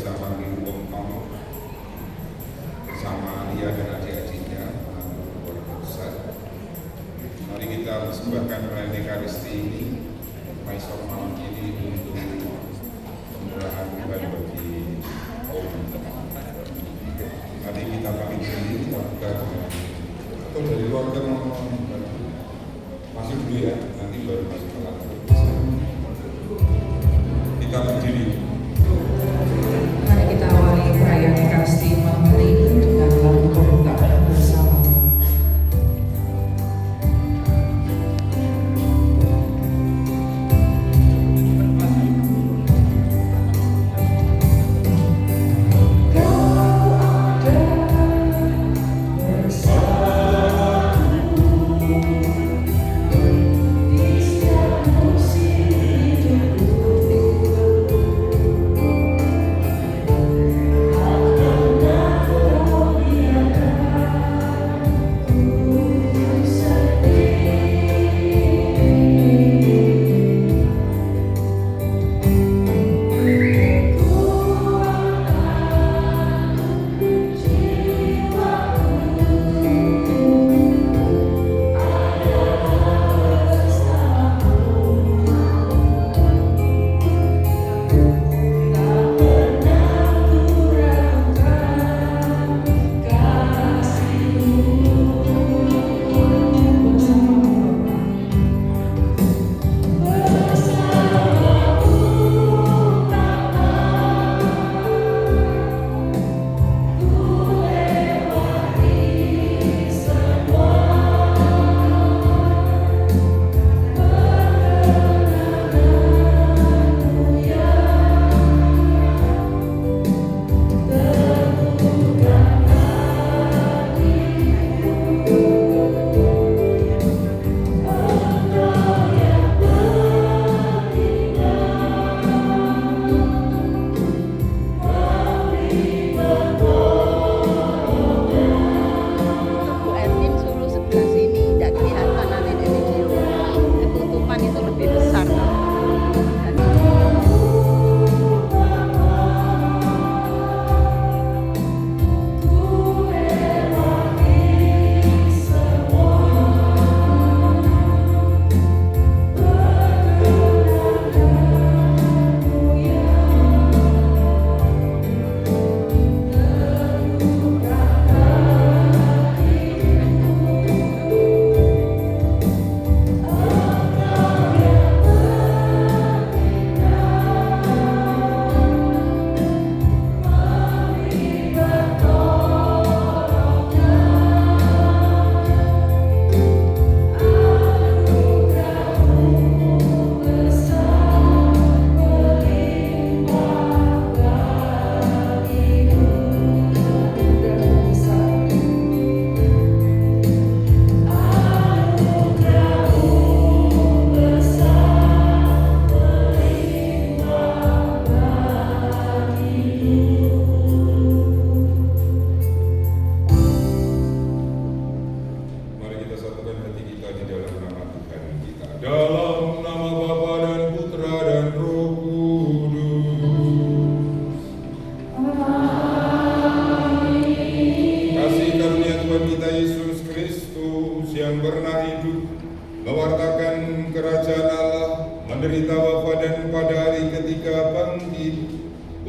bisa panggil Om Tom bersama Lia dan adik-adiknya keluarga besar. Mari kita persembahkan perayaan Ekaristi ini Maisor malam ini untuk pemurahan Tuhan bagi Om. Mari kita pamit diri, kita buka atau dari luar kita mau masuk dulu ya, nanti baru masuk ke dalam. Kita berdiri. Mari kita awali perayaan Ekaristi malam hari ini dengan lagu pembukaan bersama.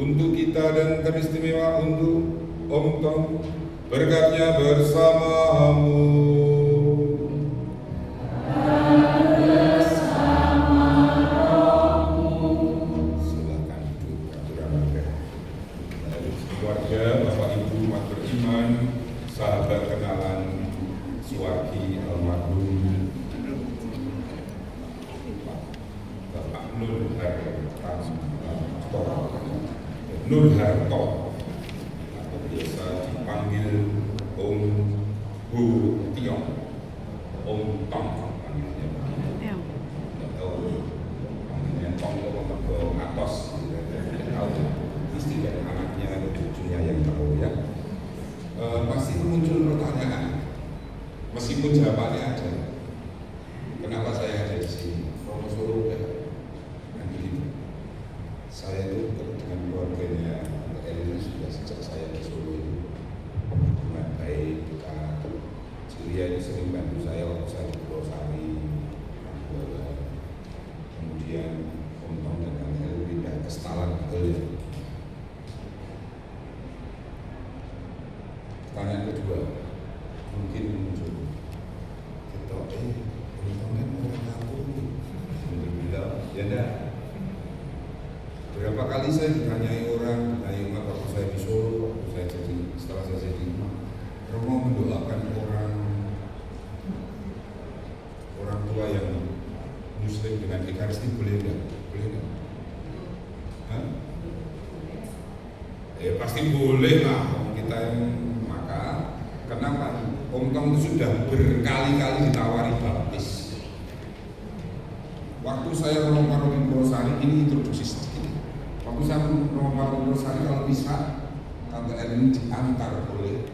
Untuk kita dan teristimewa untuk Om Tom, berkatnya bersamamu. Silakan duduk, atur-atur. Keluarga, Bapak Ibu, umat beriman, sahabat kenalan Suwargi almarhum Bapak Nur Harto atau biasa dipanggil Om Bu Tiong, Om Tong panggilnya begini. Tidak tahu panggilnya Tong atau Atos, tidak tahu. Istri dan anaknya atau cucunya yang tahu ya. Pasti muncul pertanyaan, meskipun jawabannya ada. Kenapa saya ada di sini? Romo Solo udah kan begitu. Saya itu dengan keluarganya ini kan orang kampung nih. Bilang, ya enggak. Berapa kali saya ditanyai orang, waktu saya di Solo, setelah saya jadi imam, Romo mendoakan orang tua yang Muslim dengan Ekaristi boleh nggak? Boleh nggak? Hah? Ya pasti boleh lah, kita yang maka kenapa? Om itu sudah berkali-kali ditawari baptis. Waktu saya Romo Paroki Purwosari, ini introduksi sedikit. Waktu saya Romo Paroki Purwosari, kalau bisa Tante Elin diantar boleh.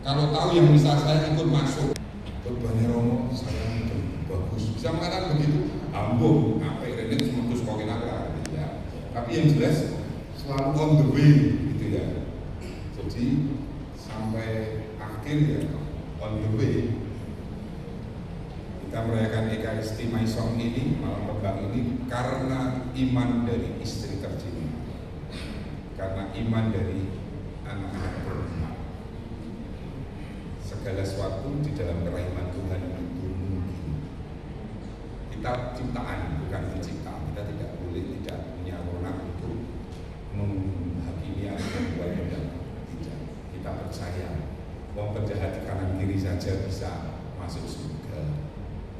Kalau tahu yang bisa saya ikut masuk. Korbannya Romo, saya bagus. Bisa mengatakan begitu. Ambo, apa ini semuanya sekokin agak ya. Tapi yang jelas selalu on the way gitu ya. Jadi sampai akhir ya on the way. Kita merayakan Ekaristi Maisong ini, malam kembang ini karena iman dari istri tercinta, karena iman dari anak-anak beriman. Segala sesuatu di dalam kerahiman Tuhan itu mungkin. Kita ciptaan bukan pencipta, kita tidak boleh tidak punya wewenang untuk menghakimi atau membuat tidak. Kita percaya bahwa penjahat di kanan kiri saja bisa masuk surga.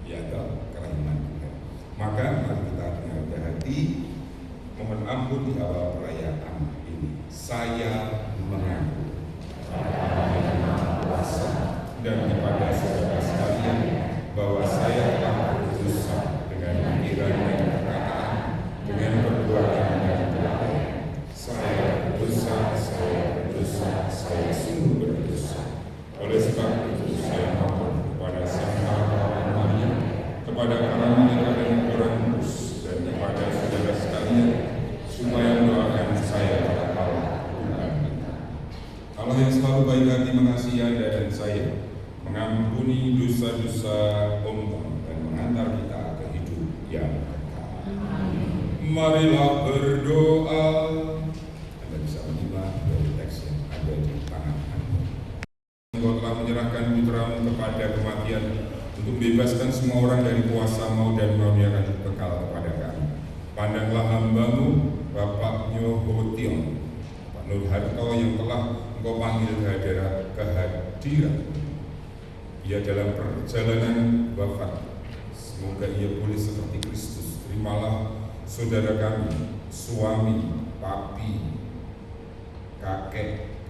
Ya toh, kerahiman juga. Maka mari kita dengan berhati mohon ampun di awal perayaan ini. Saya mengaku dan kepada saudara sekalian bahwa saya telah berdosa dengan pikiran dan perkataan, dengan perbuatan dan perbuatan. Saya berdosa, saya sungguh berdosa. Oleh sebab itu saya mohon kepada Sang Maha kepada karangan dan orang kudus dan kepada saudara sekalian supaya mendoakan saya pada Allah Tuhan kita. Allah yang selalu baik hati mengasihi Anda dan saya, mengampuni dosa-dosa umat dan mengantar kita ke hidup yang kekal. Marilah berdoa. Anda bisa menyimak dari teks yang ada di tangan Anda. Engkau telah menyerahkan putramu kepada kematian untuk bebaskan semua orang dari kuasa maut dan mengaruniakan hidup kekal kepada kami. Pandanglah hamba-Mu, Bapak Nyoho Tiong, Pak Nur Harto yang telah Engkau panggil kehadiran. Ia dalam perjalanan wafat, semoga ia pulih seperti Kristus. Terimalah saudara kami, suami, papi, kakek,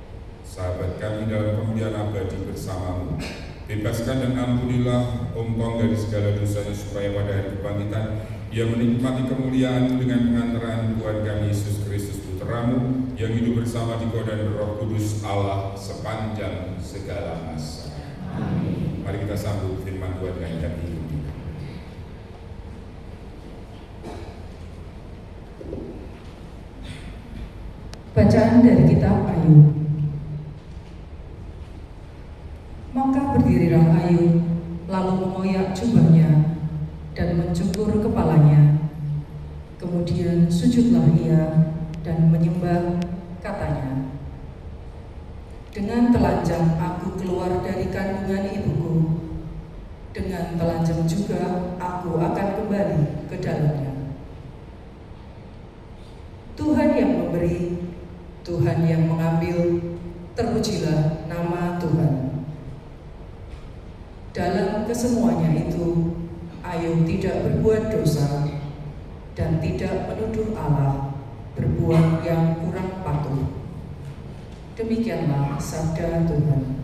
sahabat kami dalam kemuliaan abadi bersama-Mu. Bebaskan dan ampunilah Om Tong dari segala dosanya supaya pada hari kebangkitan ia menikmati kemuliaan dengan pengantaran Tuhan kami Yesus Kristus Putra-Mu yang hidup bersama di Kau dan Roh Kudus Allah sepanjang segala masa. Amin. Mari kita sambut firman Tuhan yang akan hidup. Bacaan dari kitab Ayub. Maka berdirilah Ayub, lalu mengoyak jubahnya dan mencukur kepalanya. Kemudian sujudlah ia dan menyembah, katanya, dengan telanjang aku keluar dari kandungan ibuku, dengan telanjang juga aku akan kembali ke dalamnya. Tuhan yang memberi, Tuhan yang mengambil, terpujilah nama Tuhan. Dalam kesemuanya itu, Ayub tidak berbuat dosa dan tidak menuduh Allah berbuat yang kurang patuh. Demikianlah sabda Tuhan.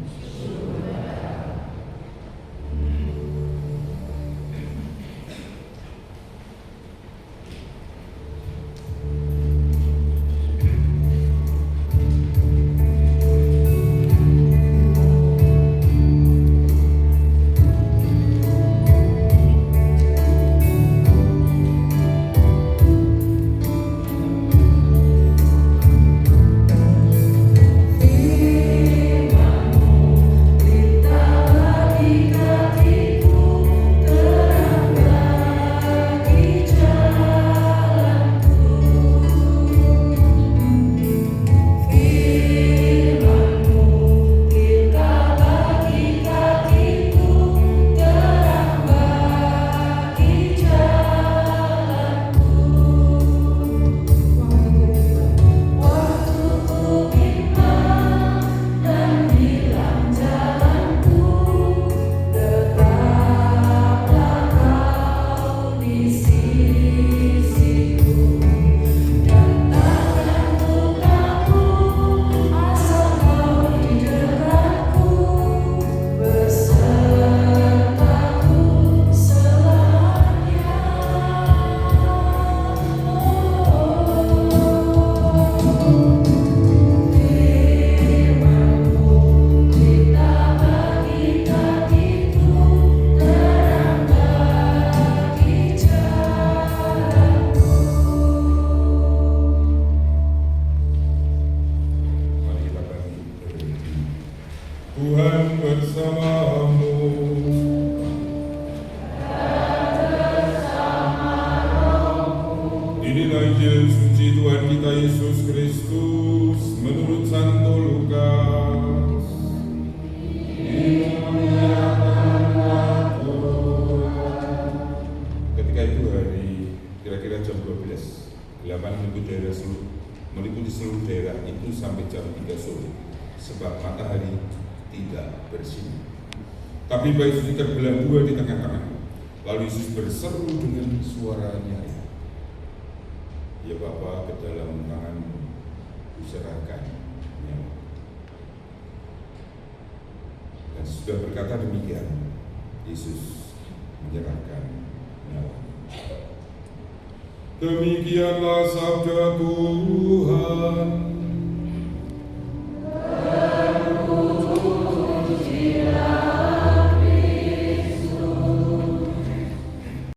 Gelapaan meliputi seluruh daerah itu sampai jam 3 sore, sebab matahari tidak bersinar. Tapi bayi Yesus terbelah dua di tengah-tengah. Lalu Yesus berseru dengan suara nyaring, "Ya Bapa, ke dalam tangan-Mu kuserahkan nyawa." Dan sudah berkata demikian, Yesus menyerahkan nyawa. Demikianlah sabda Tuhan.